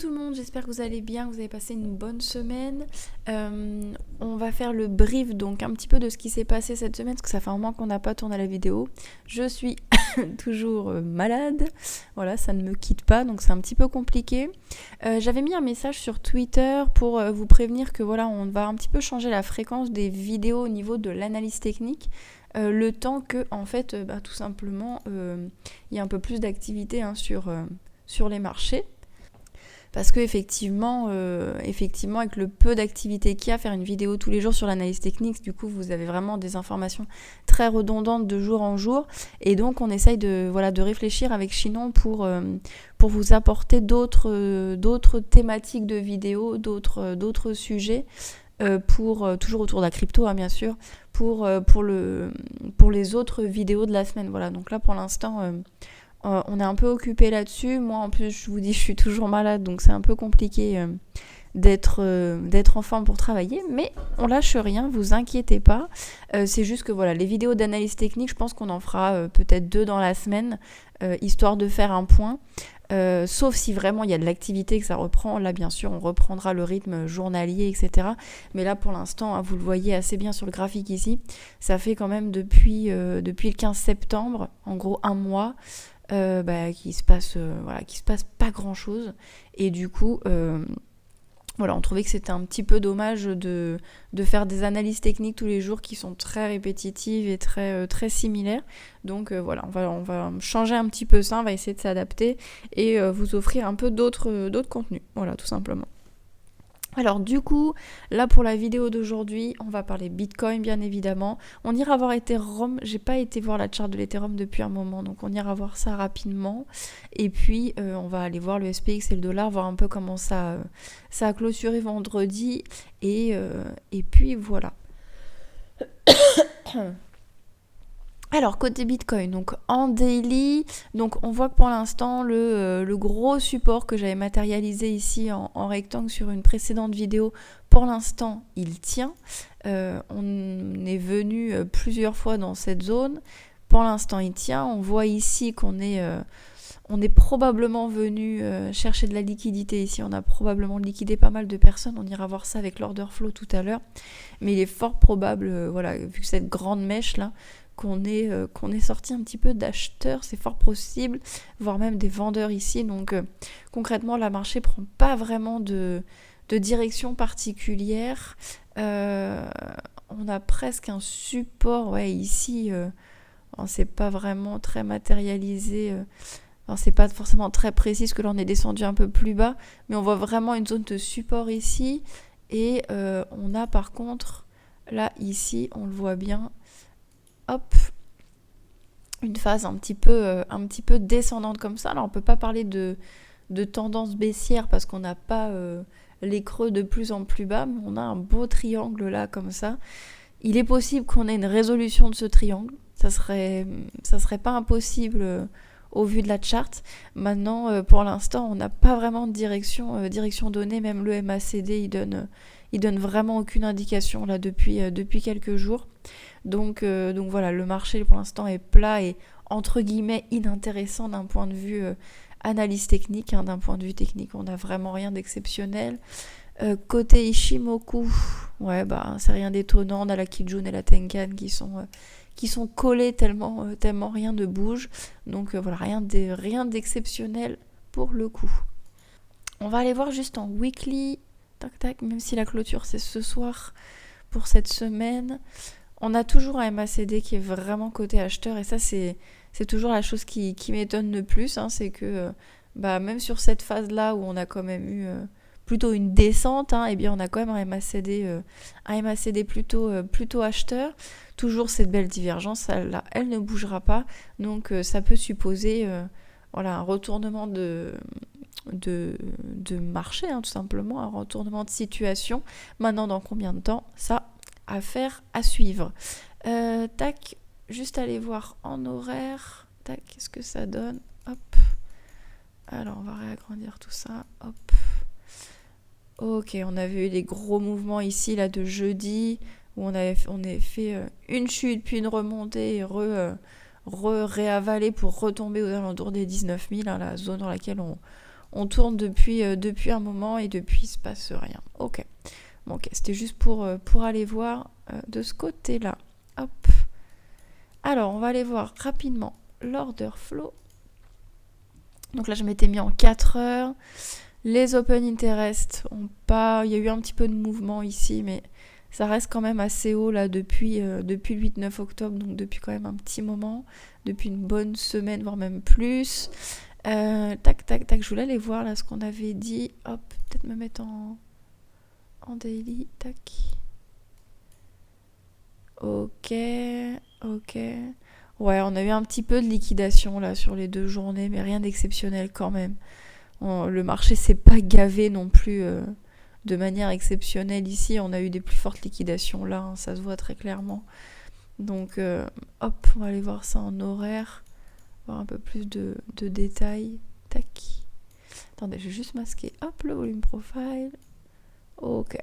tout le monde, j'espère que vous allez bien, que vous avez passé une bonne semaine. On va faire le brief donc un petit peu de ce qui s'est passé cette semaine, parce que ça fait un moment qu'on n'a pas tourné la vidéo. Je suis toujours malade, voilà, ça ne me quitte pas, donc c'est un petit peu compliqué. J'avais mis un message sur Twitter pour vous prévenir que voilà, on va un petit peu changer la fréquence des vidéos au niveau de l'analyse technique. Le temps que, en fait, tout simplement, il y a un peu plus d'activité sur les marchés. Parce que effectivement, avec le peu d'activité qu'il y a, faire une vidéo tous les jours sur l'analyse technique, du coup, vous avez vraiment des informations très redondantes de jour en jour. Et donc, on essaye de réfléchir avec Chinon pour vous apporter d'autres thématiques de vidéos, d'autres sujets. Toujours autour de la crypto, bien sûr, pour les autres vidéos de la semaine. Voilà, donc là, pour l'instant... on est un peu occupé là-dessus. Moi, en plus, je vous dis, je suis toujours malade, donc c'est un peu compliqué d'être en forme pour travailler. Mais on lâche rien, vous inquiétez pas. C'est juste que voilà, les vidéos d'analyse technique, je pense qu'on en fera peut-être 2 dans la semaine, histoire de faire un point. Sauf si vraiment il y a de l'activité que ça reprend. Là, bien sûr, on reprendra le rythme journalier, etc. Mais là, pour l'instant, vous le voyez assez bien sur le graphique ici, ça fait quand même depuis le 15 septembre, en gros un mois, qui se passe pas grand chose, et du coup on trouvait que c'était un petit peu dommage de faire des analyses techniques tous les jours qui sont très répétitives et très similaires. Donc on va changer un petit peu ça, on va essayer de s'adapter et vous offrir un peu d'autres contenus, voilà, tout simplement. Alors du coup, là pour la vidéo d'aujourd'hui, on va parler Bitcoin bien évidemment. On ira voir Ethereum, j'ai pas été voir la charte de l'Ethereum depuis un moment, donc on ira voir ça rapidement. Et puis on va aller voir le SPX et le dollar, voir un peu comment ça a clôturé vendredi. Et puis voilà. Alors côté Bitcoin, donc en daily, donc on voit que pour l'instant le gros support que j'avais matérialisé ici en rectangle sur une précédente vidéo, pour l'instant il tient. On est venu plusieurs fois dans cette zone, pour l'instant il tient. On voit ici qu'on est probablement venu chercher de la liquidité ici, on a probablement liquidé pas mal de personnes, on ira voir ça avec l'order flow tout à l'heure, mais il est fort probable, vu que cette grande mèche là, qu'on est sorti un petit peu d'acheteurs, c'est fort possible, voire même des vendeurs ici. Donc concrètement, le marché prend pas vraiment de direction particulière. On a presque un support, ici, c'est pas vraiment très matérialisé. Alors c'est pas forcément très précis parce que là on est descendu un peu plus bas, mais on voit vraiment une zone de support ici. Et on a par contre, là ici, on le voit bien, hop, une phase un petit peu descendante comme ça. Alors on peut pas parler de tendance baissière parce qu'on n'a pas les creux de plus en plus bas, mais on a un beau triangle là comme ça. Il est possible qu'on ait une résolution de ce triangle, ça serait pas impossible au vu de la charte. Maintenant, pour l'instant, on n'a pas vraiment de direction donnée, même le MACD il donne vraiment aucune indication là depuis quelques jours. Donc voilà, le marché pour l'instant est plat et entre guillemets inintéressant d'un point de vue analyse technique. D'un point de vue technique, on n'a vraiment rien d'exceptionnel. Côté Ishimoku, c'est rien d'étonnant. On a la Kijun et la Tenkan qui sont collés tellement rien ne bouge. Donc rien d'exceptionnel pour le coup. On va aller voir juste en weekly, tac, même si la clôture c'est ce soir pour cette semaine. On a toujours un MACD qui est vraiment côté acheteur, et ça c'est toujours la chose qui m'étonne le plus, c'est que même sur cette phase-là où on a quand même eu plutôt une descente, et bien on a quand même un MACD plutôt acheteur. Toujours cette belle divergence, elle ne bougera pas, donc ça peut supposer un retournement de marché, tout simplement, un retournement de situation. Maintenant, dans combien de temps, ça affaire à suivre. Juste aller voir en horaire. Qu'est-ce que ça donne? Hop. Alors, on va réagrandir tout ça. Hop. Ok, on avait eu des gros mouvements ici, là, de jeudi, où on avait fait une chute, puis une remontée, et réavalé pour retomber aux alentours des 19 000, la zone dans laquelle On tourne depuis un moment et depuis il se passe rien. Ok. Bon, ok, c'était juste pour aller voir de ce côté-là. Hop. Alors, on va aller voir rapidement l'order flow. Donc là, je m'étais mis en 4 heures. Les open interest ont pas... Il y a eu un petit peu de mouvement ici, mais ça reste quand même assez haut là depuis le 8-9 octobre, donc depuis quand même un petit moment, depuis une bonne semaine, voire même plus. Tac, tac, tac, je voulais aller voir là ce qu'on avait dit. Hop, peut-être me mettre en daily. Tac. Ok. Ouais, on a eu un petit peu de liquidation là sur les 2 journées, mais rien d'exceptionnel quand même. Le marché s'est pas gavé non plus de manière exceptionnelle ici. On a eu des plus fortes liquidations là, hein, ça se voit très clairement. Donc, hop, on va aller voir ça en horaire, voir un peu plus de détails. Tac. Attendez, je vais juste masquer, hop, le volume profile. Ok.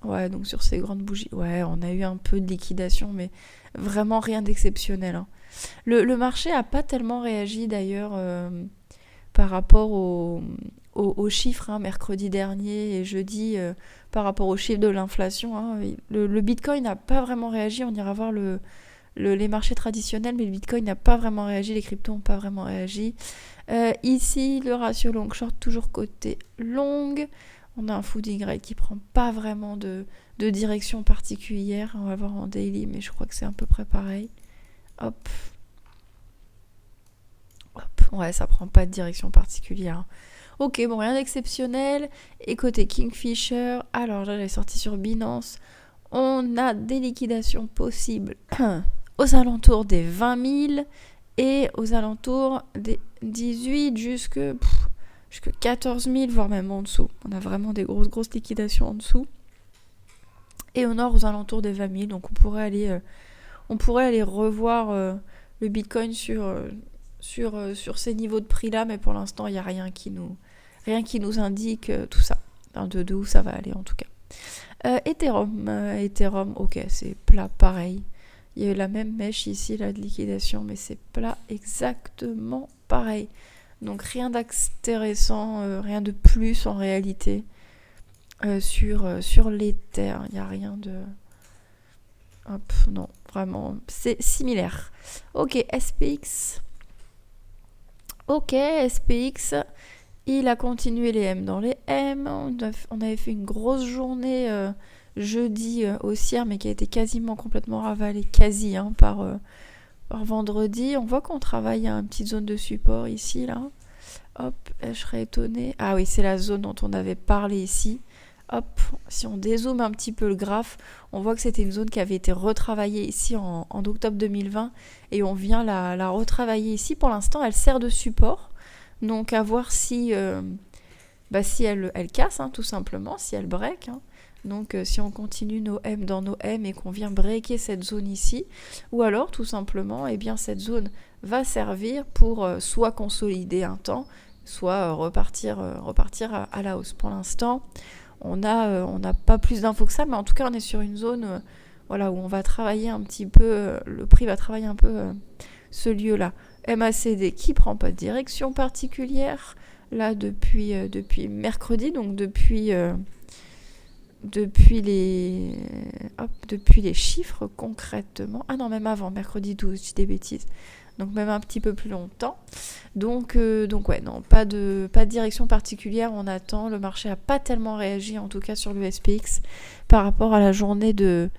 Ouais, donc sur ces grandes bougies, ouais, on a eu un peu de liquidation, mais vraiment rien d'exceptionnel, hein. Le marché a pas tellement réagi d'ailleurs par rapport aux chiffres, hein, mercredi dernier et jeudi, par rapport aux chiffres de l'inflation, hein. Le Bitcoin n'a pas vraiment réagi, on ira voir les marchés traditionnels, mais le Bitcoin n'a pas vraiment réagi, les cryptos n'ont pas vraiment réagi. Ici, le ratio long short toujours côté long. On a un footing rate qui prend pas vraiment de direction particulière. On va voir en daily, mais je crois que c'est à peu près pareil. Hop. Hop. Ouais, ça prend pas de direction particulière. Ok, bon, rien d'exceptionnel. Et côté Kingfisher, alors là, j'avais sorti sur Binance. On a des liquidations possibles aux alentours des 20 000 et aux alentours des 18 jusque 14 000, voire même en dessous. On a vraiment des grosses liquidations en dessous. Et au nord, aux alentours des 20 000. Donc on pourrait aller revoir le Bitcoin sur ces niveaux de prix-là. Mais pour l'instant, il n'y a rien qui nous indique tout ça. De où ça va aller en tout cas. Ethereum, ok, c'est plat, pareil. Il y a eu la même mèche ici, là, de liquidation, mais c'est plat exactement pareil. Donc rien d'intéressant, rien de plus en réalité sur l'Ether. Il n'y a rien de... Hop, non, vraiment, c'est similaire. Ok, SPX. Ok, SPX, il a continué les M dans les M. On avait fait une grosse journée jeudi haussière, mais qui a été quasiment complètement ravalée, quasi, hein, par vendredi. On voit qu'on travaille à une petite zone de support ici, là. Hop, je serais étonnée. Ah oui, c'est la zone dont on avait parlé ici. Hop, si on dézoome un petit peu le graphe, on voit que c'était une zone qui avait été retravaillée ici en octobre 2020 et on vient la retravailler ici. Pour l'instant, elle sert de support. Donc à voir si elle casse, hein, tout simplement, si elle break, hein. Donc si on continue nos M dans nos M et qu'on vient breaker cette zone ici, ou alors tout simplement, eh bien, cette zone va servir pour soit consolider un temps, soit repartir à la hausse. Pour l'instant, on n'a pas plus d'infos que ça, mais en tout cas on est sur une zone où on va travailler un petit peu, le prix va travailler un peu ce lieu-là. MACD qui prend pas de direction particulière, là depuis mercredi, donc depuis les chiffres concrètement. Ah non, même avant, mercredi 12, je dis des bêtises. Donc même un petit peu plus longtemps. Donc ouais, non, pas de direction particulière, on attend. Le marché n'a pas tellement réagi, en tout cas sur le SPX, par rapport à la journée de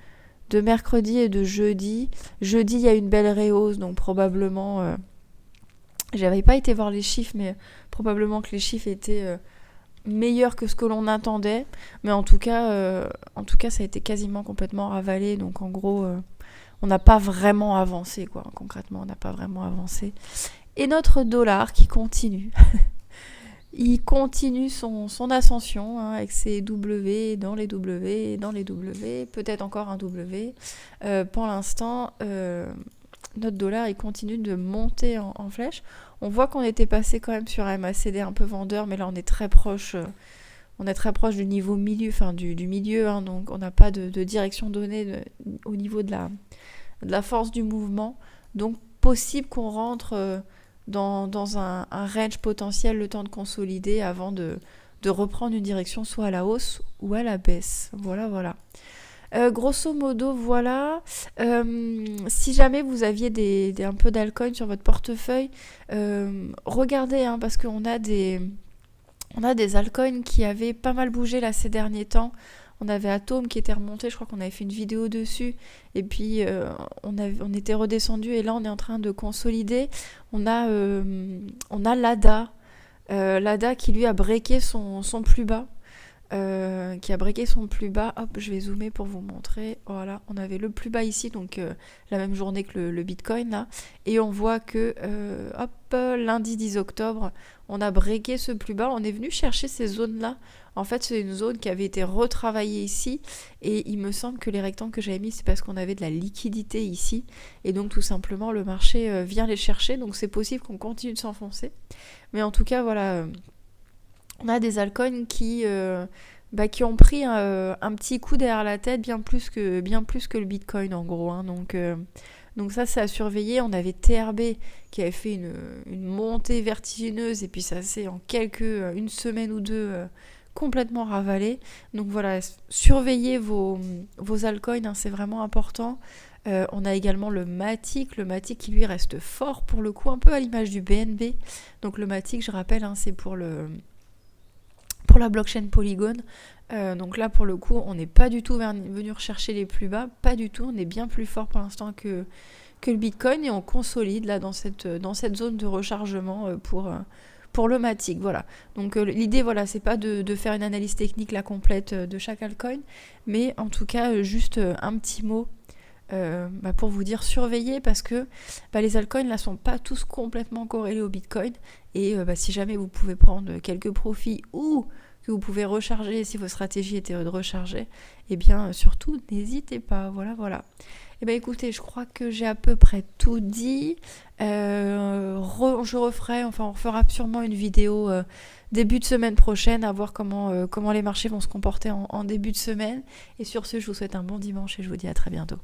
mercredi et de jeudi. Jeudi, il y a une belle réhausse, donc probablement... j'avais pas été voir les chiffres, mais probablement que les chiffres étaient... meilleur que ce que l'on attendait, mais en tout cas ça a été quasiment complètement ravalé, donc en gros on n'a pas vraiment avancé, quoi. Concrètement on n'a pas vraiment avancé. Et notre dollar qui continue il continue son ascension, hein, avec ses W dans les W, peut-être encore un W. Pour l'instant notre dollar il continue de monter en flèche. On voit qu'on était passé quand même sur un MACD un peu vendeur, mais là on est très proche du niveau milieu, enfin du milieu, hein, donc on n'a pas de direction donnée au niveau de la force du mouvement. Donc possible qu'on rentre dans un range potentiel, le temps de consolider avant de reprendre une direction soit à la hausse ou à la baisse. Voilà, voilà. Grosso modo, voilà. Si jamais vous aviez un peu d'alcool sur votre portefeuille, regardez, hein, parce qu'on a des altcoins qui avaient pas mal bougé là ces derniers temps. On avait Atom qui était remonté, je crois qu'on avait fait une vidéo dessus, et puis on était redescendu, et là on est en train de consolider. On a l'ADA, l'ADA qui lui a breaké son plus bas. Hop, je vais zoomer pour vous montrer. Voilà, on avait le plus bas ici, donc la même journée que le Bitcoin là, et on voit que hop, lundi 10 octobre, on a breaké ce plus bas. On est venu chercher ces zones là. En fait, c'est une zone qui avait été retravaillée ici, et il me semble que les rectangles que j'avais mis, c'est parce qu'on avait de la liquidité ici, et donc tout simplement le marché vient les chercher. Donc c'est possible qu'on continue de s'enfoncer, mais en tout cas voilà. On a des altcoins qui ont pris un petit coup derrière la tête, bien plus que le Bitcoin en gros, hein. Donc ça, c'est à surveiller. On avait TRB qui avait fait une montée vertigineuse, et puis ça s'est en une semaine ou deux complètement ravalé. Donc voilà, surveillez vos altcoins, hein, c'est vraiment important. On a également le Matic qui lui reste fort pour le coup, un peu à l'image du BNB. Donc le Matic, je rappelle, hein, c'est pour la blockchain Polygon. Donc là, pour le coup, on n'est pas du tout venu rechercher les plus bas, pas du tout. On est bien plus fort pour l'instant que le Bitcoin, et on consolide là dans cette zone de rechargement pour le Matic. Voilà. Donc l'idée, voilà, c'est pas de faire une analyse technique la complète de chaque altcoin, mais en tout cas, juste un petit mot. Pour vous dire surveillez, parce que les altcoins là sont pas tous complètement corrélés au Bitcoin, et si jamais vous pouvez prendre quelques profits, ou que vous pouvez recharger si vos stratégies étaient de recharger, et bien surtout n'hésitez pas. Voilà. Et écoutez, je crois que j'ai à peu près tout dit. On refera sûrement une vidéo début de semaine prochaine, à voir comment les marchés vont se comporter en début de semaine. Et sur ce, je vous souhaite un bon dimanche, et je vous dis à très bientôt.